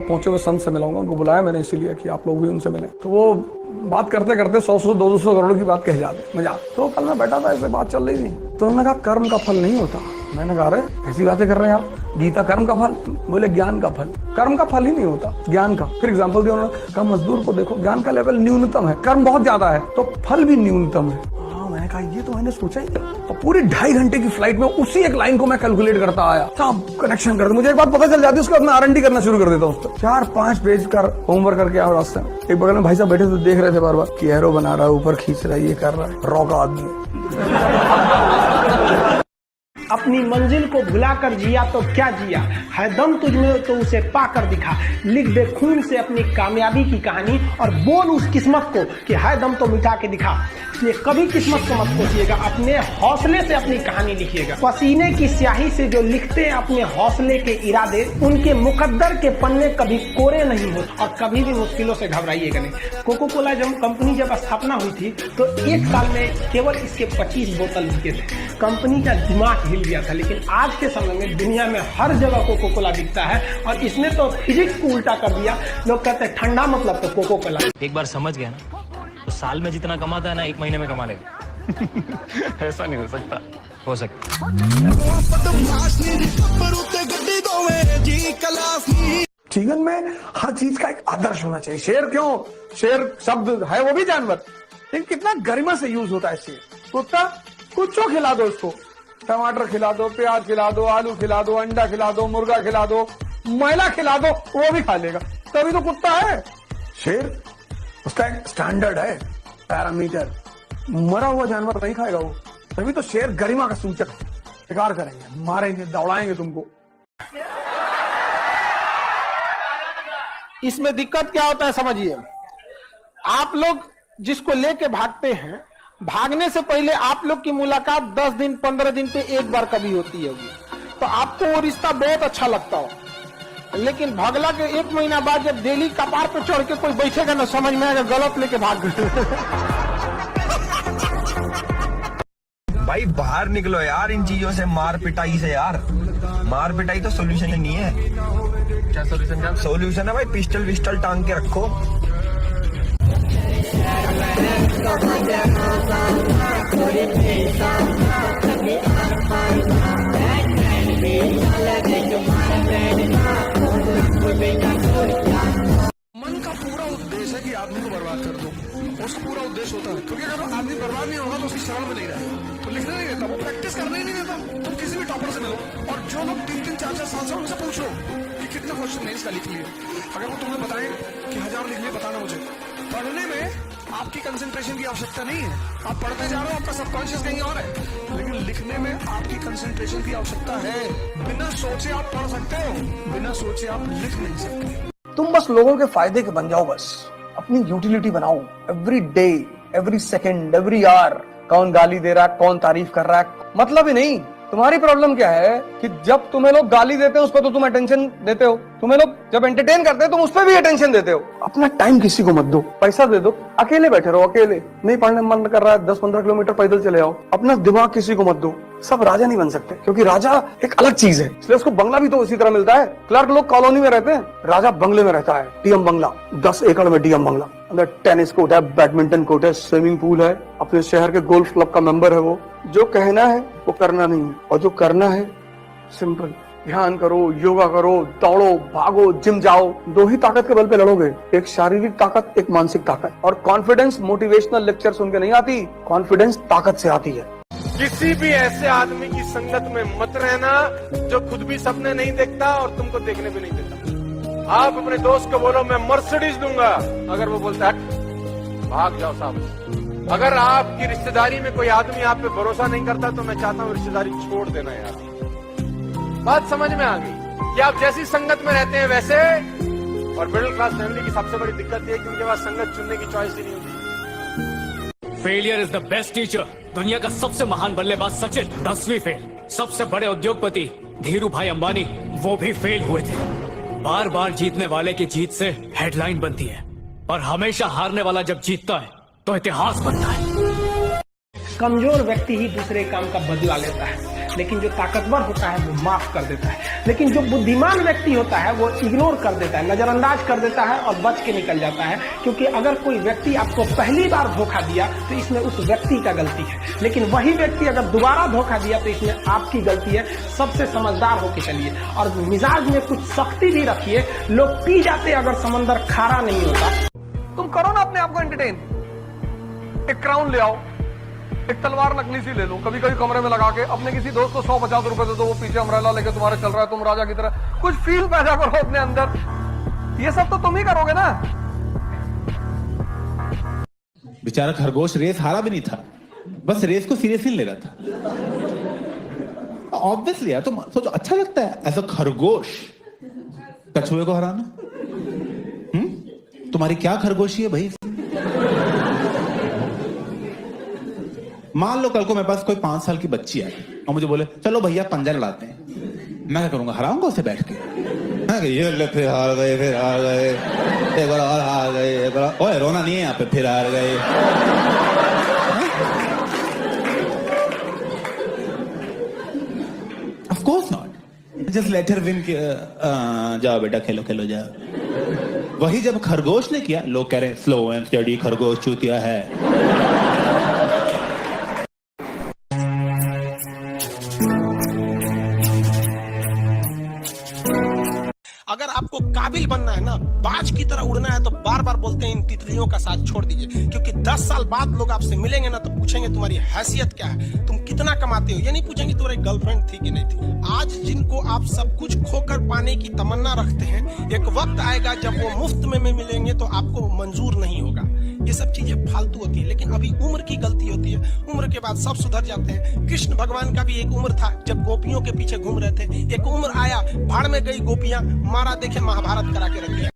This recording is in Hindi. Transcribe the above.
पहुंचे हुए संत से मिलाऊंगा, उनको बुलाया मैंने इसीलिए कि आप लोग भी उनसे मिले। तो वो बात करते करते 100 200 करोड़ की बात कह जाते मजाक। तो कल मैं बैठा था, ऐसे बात चल रही थी, तो उन्होंने कहा कर्म का फल नहीं होता। मैंने कहा अरे ऐसी बातें कर रहे हैं आप, गीता कर्म का फल? बोले ज्ञान का फल। कर्म का फल ही नहीं होता, ज्ञान का। फिर एग्जाम्पल दिया उन्होंने कहा मजदूर को देखो, ज्ञान का लेवल न्यूनतम है, कर्म बहुत ज्यादा है, तो फल भी न्यूनतम है। मैंने कहा ये तो मैंने सोचा ही। और पूरी 2.5 घंटे की फ्लाइट में उसी एक लाइन को मैं कैलकुलेट करता आया, सब कनेक्शन करते। मुझे एक बात पता चल जाती, उसके बाद मैं R&D करना शुरू कर देता हूँ उस पर। 4-5 पेज का होमवर्क करके आओ रास्ते में। एक बगल में भाई साहब बैठे थे, देख रहे थे बार बार कि एरो बना रहा है, ऊपर खींच रहा है, ये कर रहा है, रॉका आदमी। अपनी मंजिल को भुलाकर जिया तो क्या जिया, है दम तुझमें तो उसे पाकर दिखा। लिख दे खून से अपनी कामयाबी की कहानी और बोल उस किस्मत को कि है दम तो मिटा के दिखा। ये कभी किस्मत को मत कोसिएगा, अपने हौसले से अपनी कहानी लिखिएगा। पसीने की स्याही से जो लिखते हैं अपने हौसले के इरादे, उनके मुकद्दर के पन्ने कभी कोरे नहीं होते। और कभी भी मुश्किलों से घबराइएगा नहीं। कोको कोला कंपनी जब स्थापना हुई थी तो 1 साल में केवल इसके 25 बोतल बिके थे। कंपनी का दिमाग हिल गया था। लेकिन आज के समय में दुनिया में हर जगह कोको कोला बिकता है और इसने तो फिजिक्स को उल्टा कर दिया। लोग कहते हैं ठंडा मतलब तो कोको कोला। एक बार समझ गया ना तो साल में जितना कमाता है ना 1 महीने में कमा लेगा। ऐसा नहीं हो सकता, हो सकता। जीवन में हर चीज का एक आदर्श होना चाहिए। शेर क्यों, शेर शब्द है वो भी जानवर, लेकिन कितना गरिमा से यूज होता है शेर। कुत्ता, कुछ खिला दो उसको, टमाटर खिला दो, प्याज खिला दो, आलू खिला दो, अंडा खिला दो, मुर्गा खिला दो, मैला खिला दो, वो भी खा लेगा। तभी तो कुत्ता है। शेर उसका एक स्टैंडर्ड है, पैरामीटर। मरा हुआ जानवर नहीं खाएगा वो। तभी तो शेर गरिमा का सूचक। शिकार करेंगे, मारेंगे, दौड़ाएंगे तुमको। इसमें दिक्कत क्या होता है समझिए, आप लोग जिसको लेके भागते हैं, भागने से पहले आप लोग की मुलाकात 10 दिन 15 दिन पे एक बार कभी होती है, तो आपको वो रिश्ता बहुत अच्छा लगता हो। लेकिन भगला के 1 महीना बाद जब दिल्ली कपार पे चढ़ के कोई बैठेगा ना, समझ में आएगा गलत लेके भाग गए। भाई बाहर निकलो यार इन चीजों से, मार पिटाई से यार। मार पिटाई तो सोल्यूशन ही नहीं है। क्या सोल्यूशन? क्या सोल्यूशन है भाई, पिस्टल विस्टल टांग के रखो। मन का पूरा उद्देश्य है कि आदमी को बर्बाद कर दो, उसका पूरा उद्देश्य होता है। क्योंकि अगर आदमी बर्बाद नहीं होगा तो उसकी शरण में नहीं रहेगा, तो लिखने नहीं देता, वो प्रैक्टिस करने ही नहीं देता। तुम किसी भी टॉपर से मिलो और जो लोग 3-3 4-4 साल से उनसे पूछो कि कितने क्वेश्चन नहीं इसका लिख लिए। अगर वो तुम्हें बताएं कि 1000 लिख लिए, बताना मुझे। पढ़ने में आपकी कंसंट्रेशन की आवश्यकता नहीं है, आप पढ़ते जा रहे हो, आपका सबकॉन्शियस कहीं और है। लेकिन लिखने में आपकी कंसंट्रेशन की आवश्यकता है। बिना सोचे आप पढ़ सकते हो, बिना सोचे आप लिख नहीं सकते। तुम बस लोगों के फायदे के बन जाओ, बस अपनी यूटिलिटी बनाओ। Every day, every second, every hour कौन गाली दे रहा है, कौन तारीफ कर रहा है, मतलब ही नहीं। तुम्हारी प्रॉब्लम क्या है कि जब तुम्हें लोग गाली देते हैं उस पर तो तुम अटेंशन देते हो, तुम्हें लोग जब एंटरटेन करते हैं तुम उस पर भी अटेंशन देते हो। अपना टाइम किसी को मत दो, पैसा दे दो, अकेले बैठे रहो। अकेले नहीं पढ़ने मन कर रहा है, 10-15 किलोमीटर पैदल चले आओ। अपना दिमाग किसी को मत दो। सब राजा नहीं बन सकते, क्योंकि राजा एक अलग चीज है, इसलिए उसको बंगला भी तो इसी तरह मिलता है। क्लर्क लोग कॉलोनी में रहते हैं, राजा बंगले में रहता है, डीएम बंगला, 10 एकड़ में डीएम बंगला। अंदर टेनिस कोर्ट है, बैडमिंटन कोर्ट है, स्विमिंग पूल है, अपने शहर के गोल्फ क्लब का मेंबर है वो। जो कहना है वो करना नहीं है, और जो करना है सिंपल, ध्यान करो, योगा करो, दौड़ो, भागो, जिम जाओ। 2 ही ताकत के बल पे लड़ोगे, एक शारीरिक ताकत, एक मानसिक ताकत। और कॉन्फिडेंस मोटिवेशनल लेक्चर सुन के नहीं आती, कॉन्फिडेंस ताकत से आती है। किसी भी ऐसे आदमी की संगत में मत रहना जो खुद भी सपने नहीं देखता और तुमको देखने भी नहीं देता। आप अपने दोस्त को बोलो मैं मर्सिडीज दूंगा, अगर वो बोलता है भाग जाओ साहब। अगर आपकी रिश्तेदारी में कोई आदमी आप पे भरोसा नहीं करता तो मैं चाहता हूँ रिश्तेदारी छोड़ देना यार। बात समझ में आ गई कि आप जैसी संगत में रहते हैं वैसे। और मिडिल क्लास फैमिली की सबसे बड़ी दिक्कत ये है कि उनके पास संगत चुनने की चॉइस ही नहीं होती। Failure is the best teacher. दुनिया का सबसे महान बल्लेबाज सचिन 10वीं फेल। सबसे बड़े उद्योगपति धीरू भाई अंबानी, वो भी फेल हुए थे। बार बार जीतने वाले की जीत से हेडलाइन बनती है, और हमेशा हारने वाला जब जीतता है तो इतिहास बनता है। कमजोर व्यक्ति ही दूसरे काम का बदला लेता है। लेकिन जो ताकतवर होता है वो माफ कर देता है। लेकिन जो बुद्धिमान व्यक्ति होता है वो इग्नोर कर देता है, नजरअंदाज कर देता है और बच के निकल जाता है। क्योंकि अगर कोई व्यक्ति आपको पहली बार धोखा दिया तो इसमें उस व्यक्ति का गलती है, लेकिन वही व्यक्ति अगर दोबारा धोखा दिया तो इसमें आपकी गलती है। सबसे समझदार होके चलिए और मिजाज में कुछ सख्ती भी रखिए। लोग पी जाते अगर समंदर खारा नहीं होता। तुम करो ना अपने आप को एंटरटेन। एक क्राउन ले आओ, एक तलवार नकली सी ले लो, कभी कभी कमरे में लगा के अपने किसी दोस्त को 150 रुपए दे दो, वो पीछे अम्ब्रेला लेके तुम्हारे चल रहा है, तुम राजा की तरह कुछ फील पैदा करो अपने अंदर। ये सब तो तुम ही करोगे ना। बेचारा खरगोश रेस हारा भी नहीं था, बस रेस को सीरियसली ले रहा था। ऑब्वियसली यार, तो सोचो अच्छा लगता है ऐसा खरगोश कछुए को हराना? तुम्हारी क्या खरगोशी है भाई? मान लो कल को मेरे पास कोई 5 साल की बच्ची है और मुझे बोले चलो भैया पंजा लड़ाते हैं, मैं क्या करूंगा? हराऊंगा उसे बैठ के? ये ले, फिर हार गए, फिर हार गए, एक बार और हार गए, एक बार ओए रोना नहीं है यहाँ पे, फिर हार गए। Of course not, just let her win. जाओ बेटा खेलो खेलो जाओ। वही जब खरगोश ने किया, लोग कह रहे स्लो एंड स्टडी खरगोश चूतिया है। अगर आपको काबिल बनना है ना, बाज की तरह उड़ना है, तो बार बार बोलते हैं इन तितलियों का साथ छोड़ दीजिए। क्योंकि 10 साल बाद लोग आपसे मिलेंगे ना तो पूछेंगे तुम्हारी हैसियत क्या है, तुम कितना कमाते हो। ये नहीं पूछेंगे तुम्हारी गर्लफ्रेंड थी कि नहीं थी। आज जिनको आप सब कुछ खोकर पाने की तमन्ना रखते हैं, एक वक्त आएगा जब वो मुफ्त में मिलेंगे तो आपको मंजूर नहीं होगा। ये सब चीजें फालतू होती है, लेकिन अभी उम्र की गलती होती है। उम्र के बाद सब सुधर जाते हैं। कृष्ण भगवान का भी एक उम्र था जब गोपियों के पीछे घूम रहे थे, एक उम्र आया भाड़ में गई गोपियां, मारा देखे महाभारत करा के रख दिया।